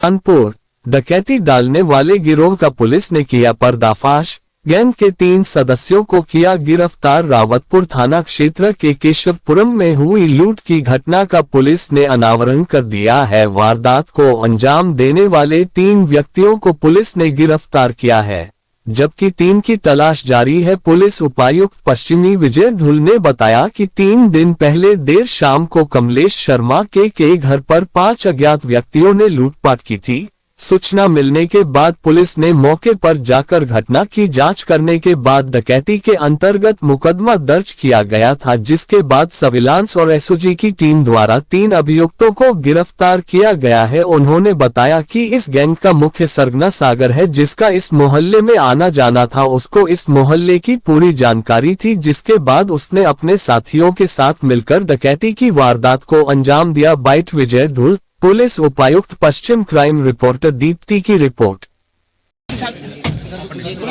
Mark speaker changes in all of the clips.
Speaker 1: कानपुर डकैती डालने वाले गिरोह का पुलिस ने किया पर्दाफाश। गैंग के 3 सदस्यों को किया गिरफ्तार। रावतपुर थाना क्षेत्र के केशवपुरम में हुई लूट की घटना का पुलिस ने अनावरण कर दिया है। वारदात को अंजाम देने वाले 3 व्यक्तियों को पुलिस ने गिरफ्तार किया है, जबकि 3 की तलाश जारी है। पुलिस उपायुक्त पश्चिमी विजय ढुल ने बताया कि 3 दिन पहले देर शाम को कमलेश शर्मा के घर पर 5 अज्ञात व्यक्तियों ने लूटपाट की थी। सूचना मिलने के बाद पुलिस ने मौके पर जाकर घटना की जांच करने के बाद डकैती के अंतर्गत मुकदमा दर्ज किया गया था, जिसके बाद सर्विलांस और एसओजी की टीम द्वारा 3 अभियुक्तों को गिरफ्तार किया गया है। उन्होंने बताया कि इस गैंग का मुख्य सरगना सागर है, जिसका इस मोहल्ले में आना जाना था। उसको इस मोहल्ले की पूरी जानकारी थी, जिसके बाद उसने अपने साथियों के साथ मिलकर डकैती की वारदात को अंजाम दिया। बाइट विजय ढुल, पुलिस उपायुक्त पश्चिम। क्राइम रिपोर्टर दीप्ति की रिपोर्ट।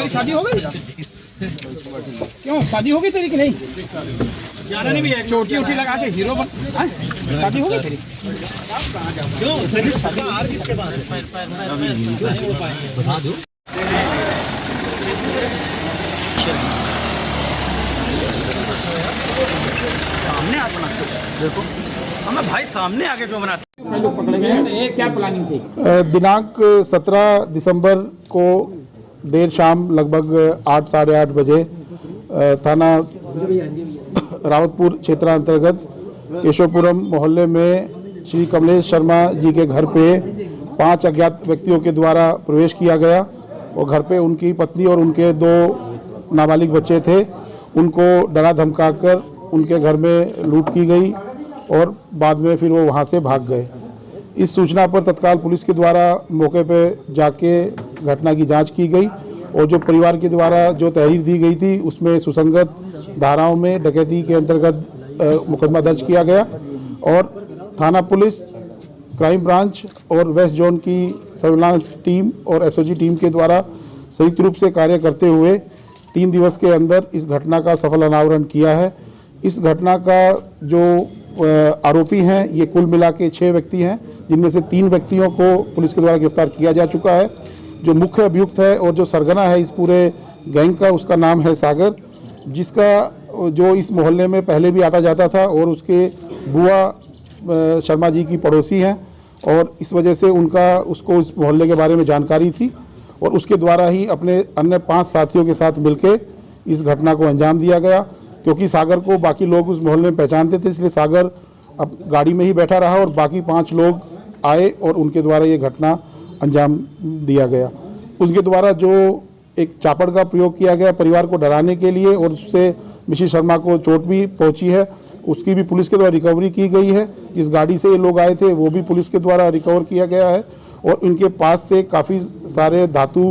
Speaker 2: शादी हो गई? क्यों शादी हो गई तेरी कि नहीं? जाना नहीं भी है। चोटी उठी लगा के हीरो बन। शादी हो गई तेरी? क्यों शादी किसके बाद? बता दो। सामने आ बना देखो, हमें भाई सामने आके क्यों बनाते? लोग पकड़े गए हैं, क्या प्लानिंग थी?
Speaker 3: दिनांक 17 दिसंबर को देर शाम लगभग 8 साढ़े 8 बजे थाना रावतपुर क्षेत्र अंतर्गत केशवपुरम मोहल्ले में श्री कमलेश शर्मा जी के घर पे 5 अज्ञात व्यक्तियों के द्वारा प्रवेश किया गया और घर पे उनकी पत्नी और उनके 2 नाबालिग बच्चे थे। उनको डरा धमकाकर उनके घर में लूट की गई और बाद में फिर वो वहाँ से भाग गए। इस सूचना पर तत्काल पुलिस के द्वारा मौके पर जाके घटना की जांच की गई और जो परिवार के द्वारा जो तहरीर दी गई थी उसमें सुसंगत धाराओं में डकैती के अंतर्गत मुकदमा दर्ज किया गया और थाना पुलिस, क्राइम ब्रांच और वेस्ट जोन की सर्विलांस टीम और एसओजी टीम के द्वारा संयुक्त रूप से कार्य करते हुए 3 दिवस के अंदर इस घटना का सफल अनावरण किया है। इस घटना का जो आरोपी हैं ये कुल मिला के 6 व्यक्ति हैं, जिनमें से 3 व्यक्तियों को पुलिस के द्वारा गिरफ्तार किया जा चुका है। जो मुख्य अभियुक्त है और जो सरगना है इस पूरे गैंग का, उसका नाम है सागर, जिसका जो इस मोहल्ले में पहले भी आता जाता था और उसके बुआ शर्मा जी की पड़ोसी हैं और इस वजह से उसको इस मोहल्ले के बारे में जानकारी थी और उसके द्वारा ही अपने अन्य 5 साथियों के साथ मिलकर इस घटना को अंजाम दिया गया। क्योंकि सागर को बाकी लोग उस मोहल्ले में पहचानते थे, इसलिए सागर अब गाड़ी में ही बैठा रहा और बाकी 5 लोग आए और उनके द्वारा ये घटना अंजाम दिया गया। उनके द्वारा जो एक चापड़ का प्रयोग किया गया परिवार को डराने के लिए और उससे मिशी शर्मा को चोट भी पहुंची है, उसकी भी पुलिस के द्वारा रिकवरी की गई है। जिस गाड़ी से ये लोग आए थे वो भी पुलिस के द्वारा रिकवर किया गया है और इनके पास से काफ़ी सारे धातु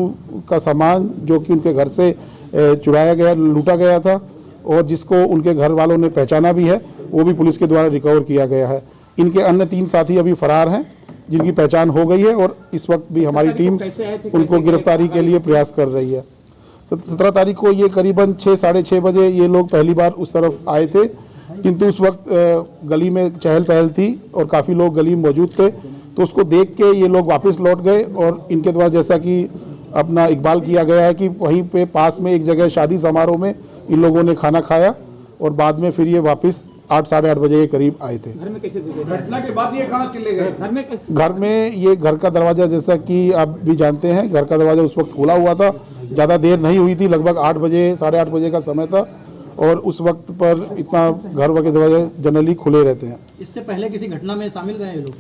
Speaker 3: का सामान जो कि उनके घर से चुराया गया, लूटा गया था और जिसको उनके घर वालों ने पहचाना भी है, वो भी पुलिस के द्वारा रिकवर किया गया है। इनके अन्य 3 साथी अभी फरार हैं, जिनकी पहचान हो गई है और इस वक्त भी हमारी टीम उनको गिरफ्तारी के लिए प्रयास कर रही है। 17 तारीख को ये करीबन 6 साढ़े 6 बजे ये लोग पहली बार उस तरफ आए थे, किंतु उस वक्त गली में चहल पहल थी और काफ़ी लोग गली में मौजूद थे, तो उसको देख के ये लोग वापस लौट गए और इनके द्वारा जैसा कि अपना इकबाल किया गया है कि वहीं पे पास में एक जगह शादी समारोह में इन लोगों ने खाना खाया और बाद में फिर ये वापस 8 साढ़े 8 बजे के करीब आए थे।
Speaker 2: घर में कैसे घटना के बाद ये कहाँ चले गए?
Speaker 3: घर में ये घर का दरवाजा, जैसा कि आप भी जानते हैं, घर का दरवाजा उस वक्त खुला हुआ था। ज़्यादा देर नहीं हुई थी, लगभग 8 बजे साढ़े 8 बजे का समय था और उस वक्त पर इतना घर के दरवाजे जनरली खुले रहते हैं।
Speaker 2: इससे पहले किसी घटना में शामिल रहे लोग?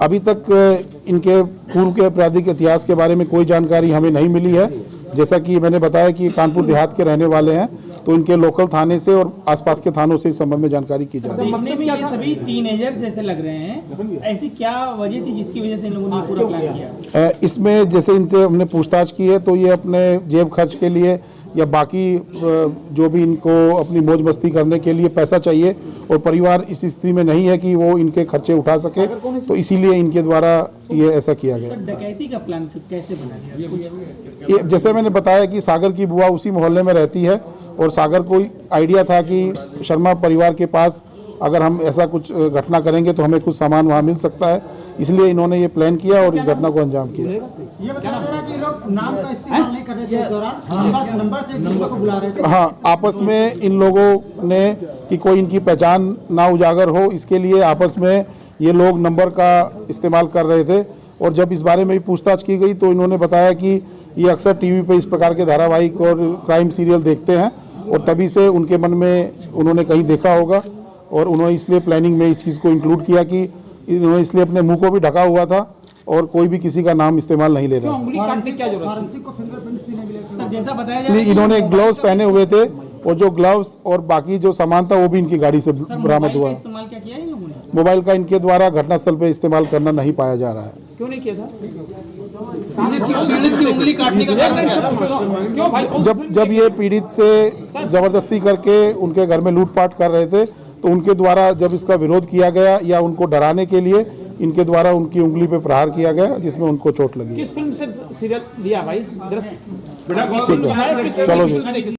Speaker 3: अभी तक इनके पूर्व के आपराधिक इतिहास के बारे में कोई जानकारी हमें नहीं मिली है। जैसा कि मैंने बताया कि कानपुर देहात के रहने वाले हैं, तो इनके लोकल थाने से और आसपास के थानों से इस संबंध में जानकारी की जा रही है।
Speaker 2: ये सभी टीनेजर्स जैसे लग रहे हैं, ऐसी क्या वजह थी जिसकी वजह से इन लोगों ने पूरा प्लान किया?
Speaker 3: इसमें जैसे इनसे हमने पूछताछ की है तो ये अपने जेब खर्च के लिए या बाकी जो भी इनको अपनी मौज मस्ती करने के लिए पैसा चाहिए और परिवार इस स्थिति में नहीं है कि वो इनके खर्चे उठा सके, तो इसीलिए इनके द्वारा ये ऐसा किया गया।
Speaker 2: डकैती का प्लान कैसे बना था?
Speaker 3: ये जैसे मैंने बताया कि सागर की बुआ उसी मोहल्ले में रहती है और सागर को आइडिया था कि शर्मा परिवार के पास अगर हम ऐसा कुछ घटना करेंगे तो हमें कुछ सामान वहाँ मिल सकता है, इसलिए इन्होंने ये प्लान किया और इस घटना को अंजाम किया।
Speaker 4: ये बताया जा रहा है कि ये लोग नाम का इस्तेमाल नहीं कर रहे थे इस दौरान, नंबर से एक दूसरे को बुला रहे थे।
Speaker 3: हाँ, आपस में इन लोगों ने कि कोई इनकी पहचान ना उजागर हो, इसके लिए आपस में ये लोग नंबर का इस्तेमाल कर रहे थे। और जब इस बारे में भी पूछताछ की गई तो इन्होंने बताया कि ये अक्सर टीवी पे इस प्रकार के धारावाहिक और क्राइम सीरियल देखते हैं और तभी से उनके मन में उन्होंने कहीं देखा होगा और उन्होंने इसलिए प्लानिंग में इस चीज़ को इंक्लूड किया कि इन्होंने इसलिए अपने मुंह को भी ढका हुआ था और कोई भी किसी का नाम इस्तेमाल नहीं ले रहा।
Speaker 2: उंगली काटने की क्या जरूरत है?
Speaker 4: फॉरेंसिक को फिंगरप्रिंट्स भी नहीं मिले
Speaker 2: सर, जैसा बताया जा रहा है
Speaker 3: इन्होंने ग्लव्स पहने हुए थे और जो ग्लव्स और बाकी जो सामान था वो भी इनकी गाड़ी से बरामद हुआ।
Speaker 2: इस्तेमाल क्या किया है इन लोगों ने?
Speaker 3: मोबाइल का इनके द्वारा घटनास्थल पे इस्तेमाल करना नहीं पाया जा रहा है।
Speaker 2: क्यों नहीं किया था? पीड़ित की उंगली काटने का क्यों भाई?
Speaker 3: जब ये पीड़ित से जबरदस्ती करके उनके घर में लूटपाट कर रहे थे तो उनके द्वारा जब इसका विरोध किया गया या उनको डराने के लिए इनके द्वारा उनकी उंगली पे प्रहार किया गया जिसमें उनको चोट लगी।
Speaker 2: किस फिल्म से सीरियल लिया भाई?
Speaker 3: ठीक है, चलो जी।